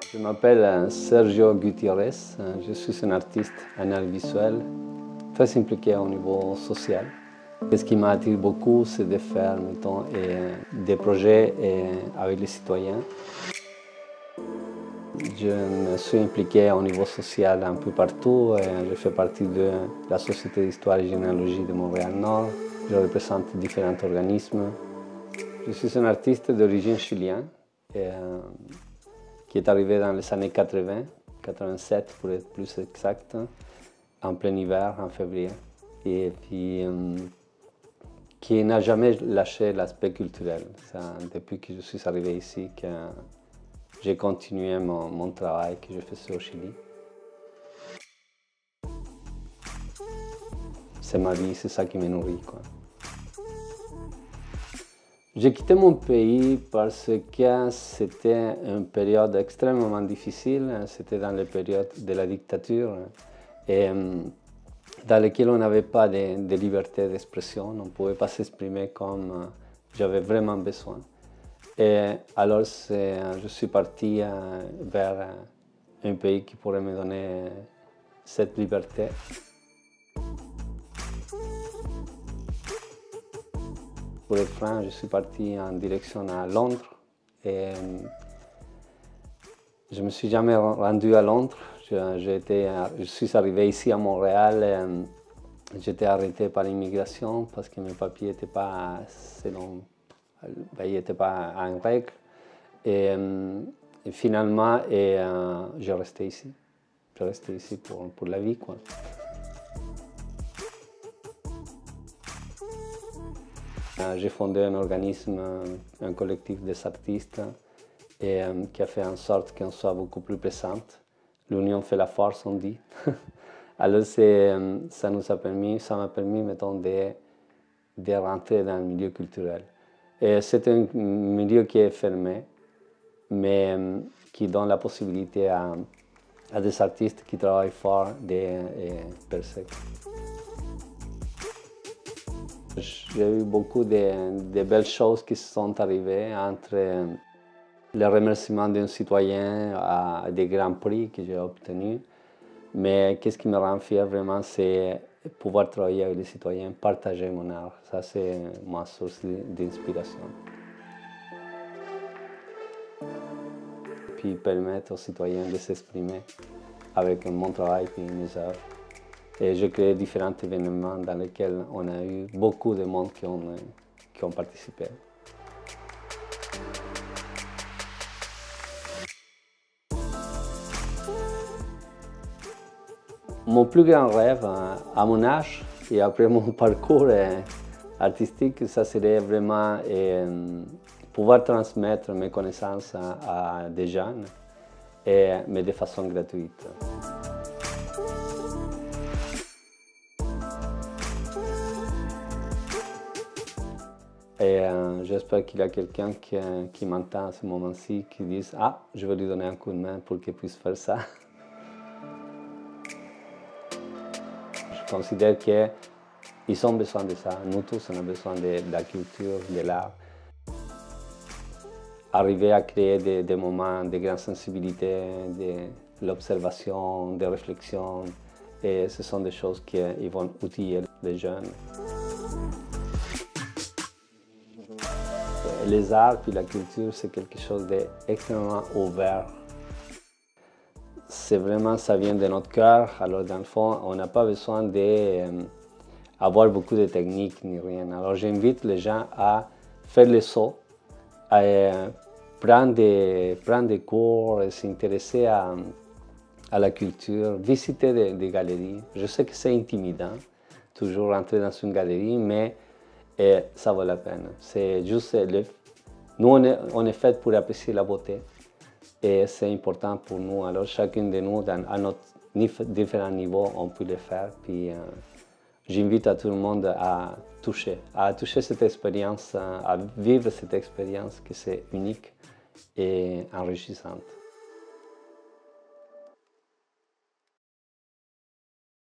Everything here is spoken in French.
Je m'appelle Sergio Gutiérrez, je suis un artiste en art visuel, très impliqué au niveau social. Et ce qui m'attire beaucoup, c'est de faire mettons, des projets avec les citoyens. Je me suis impliqué au niveau social un peu partout. Je fais partie de la Société d'histoire et généalogie de Montréal-Nord. Je représente différents organismes. Je suis un artiste d'origine chilienne qui est arrivé dans les années 80, 87 pour être plus exact, en plein hiver, en février. Et puis, qui n'a jamais lâché l'aspect culturel. Depuis que je suis arrivé ici, que j'ai continué mon travail que je faisais au Chili. C'est ma vie, c'est ça qui me nourrit, quoi. J'ai quitté mon pays parce que c'était une période extrêmement difficile. C'était dans les périodes de la dictature et dans lesquelles on n'avait pas de liberté d'expression. On ne pouvait pas s'exprimer comme j'avais vraiment besoin. Et alors, je suis parti vers un pays qui pourrait me donner cette liberté. Pour être franc, je suis parti en direction à Londres et je ne me suis jamais rendu à Londres. Je suis arrivé ici à Montréal. J'étais arrêté par l'immigration parce que mes papiers n'étaient pas en règle. Et finalement, j'ai resté ici. Je resté ici pour la vie, quoi. J'ai fondé un organisme, un collectif des artistes qui a fait en sorte qu'on soit beaucoup plus présente. L'union fait la force, on dit. Alors ça m'a permis mettons, de rentrer dans le milieu culturel. C'est un milieu qui est fermé, mais qui donne la possibilité à des artistes qui travaillent fort de percer. J'ai eu beaucoup de belles choses qui se sont arrivées entre le remerciement d'un citoyen à des grands prix que j'ai obtenus. Mais qu'est-ce qui me rend fier vraiment, c'est pouvoir travailler avec les citoyens, partager mon art. Ça, c'est ma source d'inspiration. Puis permettre aux citoyens de s'exprimer avec mon travail et mes œuvres. Et j'ai créé différents événements dans lesquels on a eu beaucoup de monde qui ont participé. Mon plus grand rêve à mon âge et après mon parcours artistique, ça serait vraiment pouvoir transmettre mes connaissances à des jeunes, mais de façon gratuite. Et j'espère qu'il y a quelqu'un qui m'entend à ce moment-ci, qui dise « Ah, je vais lui donner un coup de main pour qu'il puisse faire ça ». Je considère qu'ils ont besoin de ça. Nous tous, on a besoin de la culture, de l'art. Arriver à créer des moments de grande sensibilité, de l'observation, de réflexion, et ce sont des choses qui vont outiller les jeunes. Les arts et la culture, c'est quelque chose d'extrêmement ouvert. C'est vraiment, ça vient de notre cœur. Alors, dans le fond, on n'a pas besoin d'avoir beaucoup de techniques ni rien. Alors, j'invite les gens à faire le saut, à prendre des cours, s'intéresser à la culture, visiter des galeries. Je sais que c'est intimidant, toujours rentrer dans une galerie, mais ça vaut la peine. C'est juste, nous, on est fait pour apprécier la beauté et c'est important pour nous. Alors, chacun de nous, à notre différents niveaux, on peut le faire. Puis, j'invite à tout le monde à toucher cette expérience, à vivre cette expérience qui c'est unique et enrichissante.